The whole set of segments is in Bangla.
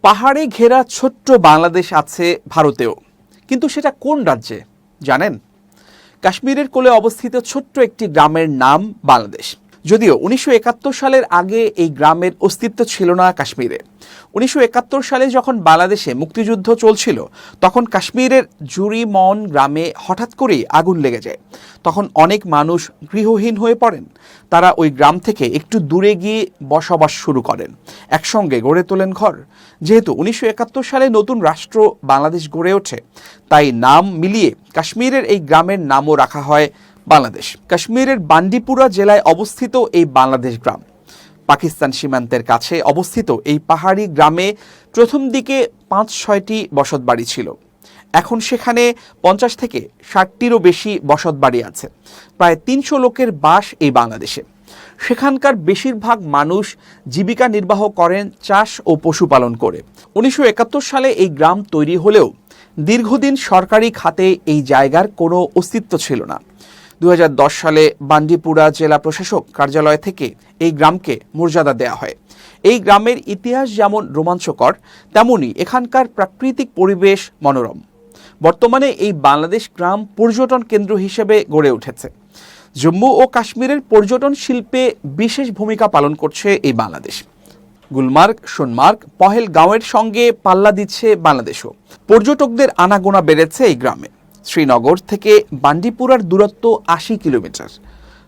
পাহাড়ে ঘেরা ছোট্ট বাংলাদেশ আছে ভারতেও, কিন্তু সেটা কোন রাজ্যে জানেন? কাশ্মীরের কোলে অবস্থিত ছোট্ট একটি গ্রামের নাম বাংলাদেশ। যদিও 1971 সালের আগে এই গ্রামের অস্তিত্ব ছিল না কাশ্মীরে। 1971 সালে যখন বাংলাদেশে মুক্তিযুদ্ধ চলছিল, তখন কাশ্মীরের জুরিমন গ্রামে হঠাৎ করেই আগুন লেগে যায়। তখন অনেক মানুষ গৃহহীন হয়ে পড়েন। তারা ওই গ্রাম থেকে একটু দূরে গিয়ে বসবাস শুরু করেন, একসঙ্গে গড়ে তোলেন ঘর। যেহেতু 1971 সালে নতুন রাষ্ট্র বাংলাদেশ গড়ে ওঠে, তাই নাম মিলিয়ে কাশ্মীরের এই গ্রামের নামও রাখা হয় বাংলাদেশ। কাশ্মীরের বান্ডিপুরা জেলায় অবস্থিত এই বাংলাদেশ গ্রাম পাকিস্তান সীমান্তের কাছে অবস্থিত এই পাহাড়ি গ্রামে প্রথম দিকে 5-6টি বসতবাড়ি ছিল। এখন সেখানে 50 থেকে 60টিরও বেশি বসতবাড়ি আছে। প্রায় 300 লোকের বাস এই বাংলাদেশে। সেখানকার বেশিরভাগ মানুষ জীবিকা নির্বাহ করেন চাষ ও পশুপালন করে। 1971 সালে এই গ্রাম তৈরি হলেও দীর্ঘদিন সরকারি খাতে এই জায়গার কোনো অস্তিত্ব ছিল না। 2010 সালে বান্ডিপুরা জেলা প্রশাসক কার্যালয় থেকে এই গ্রামকে মর্যাদা দেওয়া হয়। এই গ্রামের ইতিহাস যেমন রোমাঞ্চকর, তেমনি এখানকার প্রাকৃতিক পরিবেশ মনোরম। বর্তমানে এই বাংলাদেশ গ্রাম পর্যটন কেন্দ্র হিসেবে গড়ে উঠেছে। জম্মু ও কাশ্মীরের পর্যটন শিল্পে বিশেষ ভূমিকা পালন করছে এই বাংলাদেশ। গুলমার্গ, সোনমার্গ, পহেলগাঁওয়ের সঙ্গে পাল্লা দিচ্ছে বাংলাদেশও। পর্যটকদের আনাগোনা বেড়েছে এই গ্রামে। শ্রীনগর থেকে বান্ডিপুরার দূরত্ব 80 কিলোমিটার।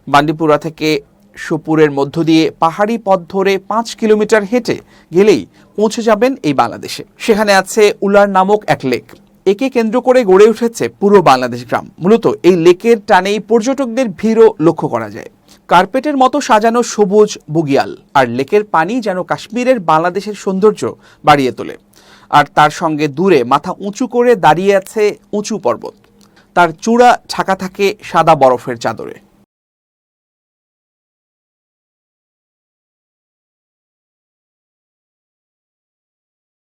বান্ডিপুরা থেকে সোপুরের মধ্য দিয়ে পাহাড়ি পথ ধরে 5 কিলোমিটার হেঁটে গেলেই পৌঁছে যাবেন এই বাংলাদেশে। সেখানে আছে উলার নামক এক লেক। একে কেন্দ্র করে গড়ে উঠেছে পুরো বাংলাদেশ গ্রাম। মূলত এই লেকের টানেই পর্যটকদের ভিড়ও লক্ষ্য করা যায়। কার্পেটের মতো সাজানো সবুজ বুগিয়াল আর লেকের পানি যেন কাশ্মীরের বাংলাদেশের সৌন্দর্য বাড়িয়ে তোলে। আর তার সঙ্গে দূরে মাথা উঁচু করে দাঁড়িয়ে আছে উঁচু পর্বত। তার চূড়া ঢাকা থাকে সাদা বরফের চাদরে।